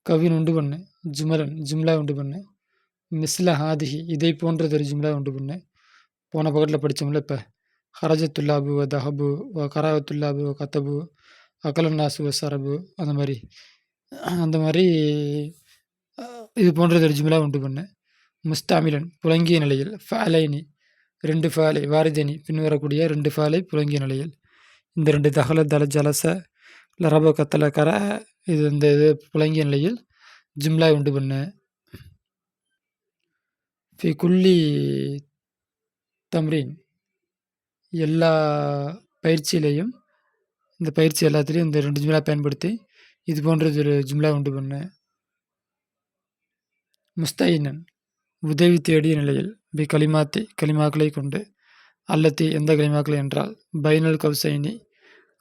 கவின் உண்டு பண்ணு. ஜுமலன் ஜும்லா உண்டு பண்ணு. மிஸ்ல ஹாதிஹி இதை போன்றதொரு ஜும்லா உண்டு பண்ணு. போன பக்கத்தில் படித்தோம்ல இப்போ. ஹரஜத்துல்லாபு வ தஹபு வ கராவத்துல்லாபு வ கத்தபு அகலன்னாசு வ சரபு அந்த மாதிரி இது போன்றதொரு ஜும்லா உண்டு பண்ணு. முஸ்தாமிலன் புழங்கிய நிலையில். ஃபேலைனி 2 ஃபேலை வாரிதனி பின்வரக்கூடிய 2 ஃபேலை புழங்கிய நிலையில். இந்த 2 தகல தல ஜலச லரப கத்தல கர இந்த இது புழங்கிய நிலையில் ஜும்லா உண்டு பண்ணு. ஃபி குல்லி தம்ரீன் எல்லா பயிற்சியிலையும் இந்த பயிற்சி எல்லாத்துலேயும் இந்த 2 ஜும்லா பயன்படுத்தி இது போன்றது ஒரு ஜும்லா உண்டு பண்ணு. முஸ்தைனன் உதவி தேடிய நிலையில். பி கலிமாத்தி கலிமாக்களை கொண்டு. அல்லத்தி எந்த கலிமாக்களை என்றால் பைனல் கவுசைனி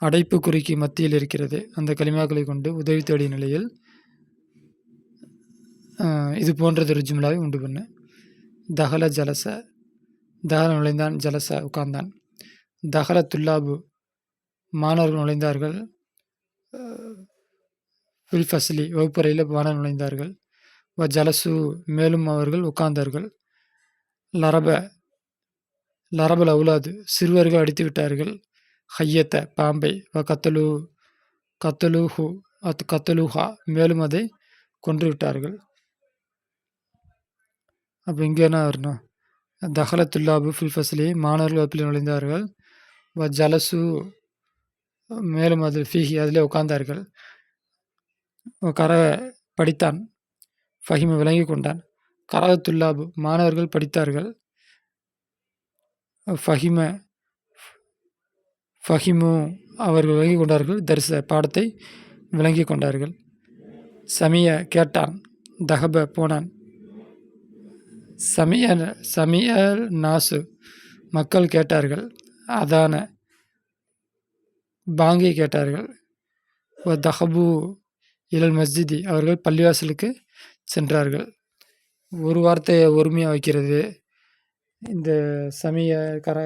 அடைப்பு குறிக்கு மத்தியில் இருக்கிறது. அந்த கலிமாக்களை கொண்டு உதவி தேடிய நிலையில் இது போன்றதொரு ஜும்லாவை உண்டு பண்ணு. தகல ஜலச தகல நுழைந்தான், ஜலச உட்கார்ந்தான். தகல துல்லாபு மாணவர்கள் நுழைந்தார்கள். ஃபில் ஃபஸ்லி வகுப்பறையில் மாணவர்கள் நுழைந்தார்கள். வ ஜலசு மேலும் அவர்கள் உட்கார்ந்தார்கள். லரப லரபல் அவுலாது சிறுவர்கள் அடித்து விட்டார்கள். ஹையத்த பாம்பை. வ கத்தலு கத்தலுஹு கத்தலுஹா மேலும் அதை கொன்று விட்டார்கள். அப்போ இங்கே என்ன வரணும்? தஹல துல்லாபு ஃபில் ஃபஸ்லி மாணவர்கள் வகுப்பில் நுழைந்தார்கள். வ ஜலசு மேலும் அது ஃபீஹி அதிலே உட்கார்ந்தார்கள். கர படித்தான். ஃபஹிம விளங்கி கொண்டான். கரத்துல்லாபு மாணவர்கள் படித்தார்கள். ஃபஹிம ஃபஹிமு அவர்கள் விளங்கி கொண்டார்கள். தரிச பாடத்தை விளங்கி கொண்டார்கள். சமிய கேட்டான். தஹப போனான். சமியல் நாசு மக்கள் கேட்டார்கள். அதான பாங்கை கேட்டார்கள். வ தஹபு இலல் மஸ்ஜிதி அவர்கள் பள்ளிவாசலுக்கு சென்றார்கள். ஒரு வார்த்தையை ஒருமையாக வைக்கிறது. இந்த சமிய கர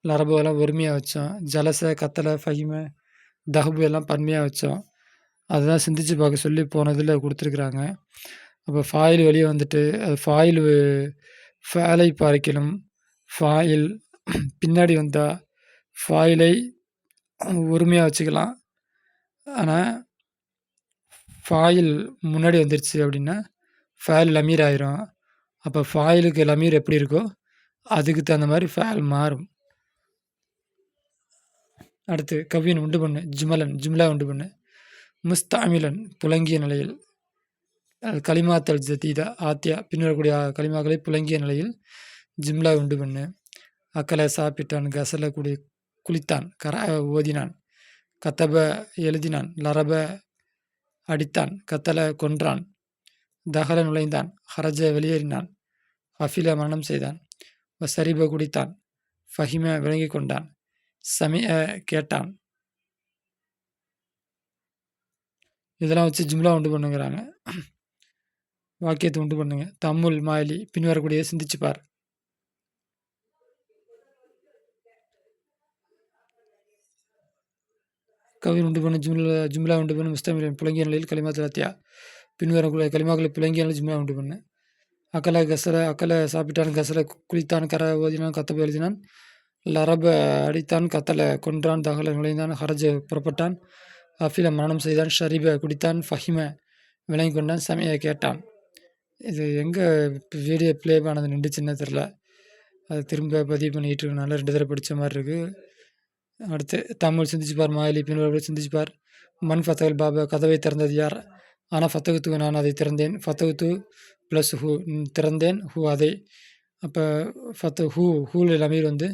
லரபு எல்லாம் ஒருமையாக வச்சோம். ஜலச கத்தலை ஃபஹிம தஹபு எல்லாம் பன்மையாக வச்சோம். அதுதான் சிந்திச்சு பார்க்க சொல்லி போனதில் கொடுத்துருக்குறாங்க. அப்போ ஃபாயில் வெளியே வந்துட்டு அது ஃபாயில் ஃபேலை பார்க்கணும். ஃபாயில் பின்னாடி வந்தால் ஃபாயிலை ஒருமையாக வச்சுக்கலாம். ஆனால் ஃபாயில் முன்னாடி வந்துருச்சு அப்படின்னா ஃபேல் லமீர் ஆயிரும். அப்போ ஃபாயிலுக்கு லமீர் எப்படி இருக்கோ அதுக்கு தகுந்த மாதிரி ஃபேல் மாறும். அடுத்து கவின் உண்டு பண்ணு. ஜுமலன் ஜும்லா உண்டு பண்ணு. முஸ்தாமிலன் புழங்கிய நிலையில். கலிமாத்தல் ஜதீதா ஆத்தியா பின்வரக்கூடிய கலிமாக்களை புழங்கிய நிலையில் ஜும்லா உண்டு பண்ணு. அக்கலை சாப்பிட்டான். கசல குளித்தான். கர ஓதினான். கத்தப எழுதினான். லரப அடித்தான். கத்தல கொன்றான். தகல நுழைந்தான். ஹரஜ வெளியேறினான். ஹஃபில மரணம் செய்தான். சரிப குடித்தான். ஃபஹிம விளங்கி கொண்டான். சமிய கேட்டான். இதெல்லாம் வச்சு ஜும்லா உண்டு பண்ணுங்கிறாங்க. வாக்கியத்தை உண்டு பண்ணுங்க. தம்முல் மாயிலி பின்வரக்கூடிய சிந்திச்சுப்பார். கவின் உண்டு பண்ணு. ஜும்லா உண்டு பண்ணு. முஸ்தமிலன் புழங்கிய நிலையில் கலிமாத்து லத்தியா பின்வரக்கூடிய கலிமாக்களை புழங்கிய நிலையில் ஜும்லா உண்டு பண்ணு. அக்கலை கசல அக்கலை சாப்பிட்டான். கசல குளித்தான். கர ஓதினான். கத்தப எழுதினான். லரப அடித்தான். கத்தலை கொன்றான். தகல நுழைந்தான். ஹரஜ புறப்பட்டான். அஃபில மரணம் செய்தான். ஷரிப குடித்தான். ஃபஹிம விளங்கி கொண்டான். சமைய கேட்டான். இது எங்கே வீடியோ ப்ளே ஆனது நின்றுச்சுன்னு தெரில. அது திரும்ப பதிவு பண்ணிக்கிட்டு இருக்கனால 2 தடவை படித்த மாதிரி இருக்குது. அடுத்து தமிழ் சிந்திச்சுப்பார். மாயிலி பின்வரக்கூடிய சிந்திச்சுப்பார். மண் ஃபத்தகல் பாபா கதவை திறந்தது யார்? ஆனால் ஃபத்தகுத்து நான் அதை திறந்தேன். ஃபத்தகுத்து ப்ளஸ் ஹூ திறந்தேன். ஹூ அதை. அப்போ ஹூல் லமீர் வந்து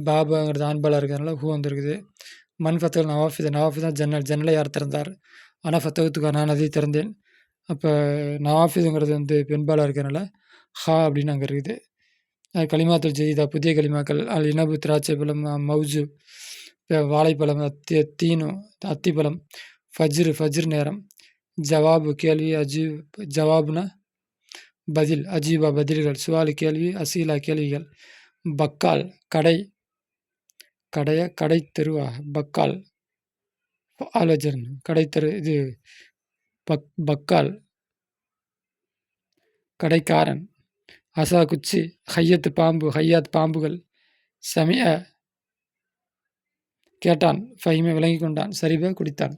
பாபாங்கிறது ஆண்பாலாக இருக்கிறதுனால ஹூ வந்துருக்குது. மண் ஃபத்தகல் நவாஃபிஸ் தான் ஜன்னலை யார் திறந்தார்? ஆனால் ஃபத்தகுத்துக்கா நான் அதை திறந்தேன். அப்போ நவாஃபிஸுங்கிறது வந்து பெண்பாலாக இருக்கிறதுனால ஹா அப்படின்னு அங்கே இருக்குது. கலிமாத்துல் ஜதீதா புதிய கலிமாக்கள். அல் இனபு திராட்சை பழம். மௌஜு வாழைப்பழம். தீனு அத்திப்பழம். ஃபஜ்ர் நேரம். ஜவாபு கேள்வி. ஜவாபுனா பதில். அஜீபா பதில்கள். சுவாலு கேள்வி. அசீலா கேள்விகள். பக்கால் கடை. கடை தெருவா பக்கால் ஆலோசன் கடை தெரு. இது பக்கால் கடைக்காரன், அசா குச்சி, ஹையத்து பாம்பு, ஹையாத் பாம்புகள். சமிய கேட்டான், ஃபஹிம விளங்கிக் கொண்டான், சரிப குடித்தான்.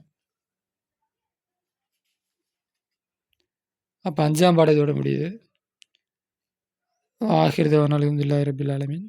அப்போ 5ஆம் பாடம் இதோட முடியுது. ஆஹிர் தவானா அல்ஹம்துலில்லாஹி ரப்பில் ஆலமீன்.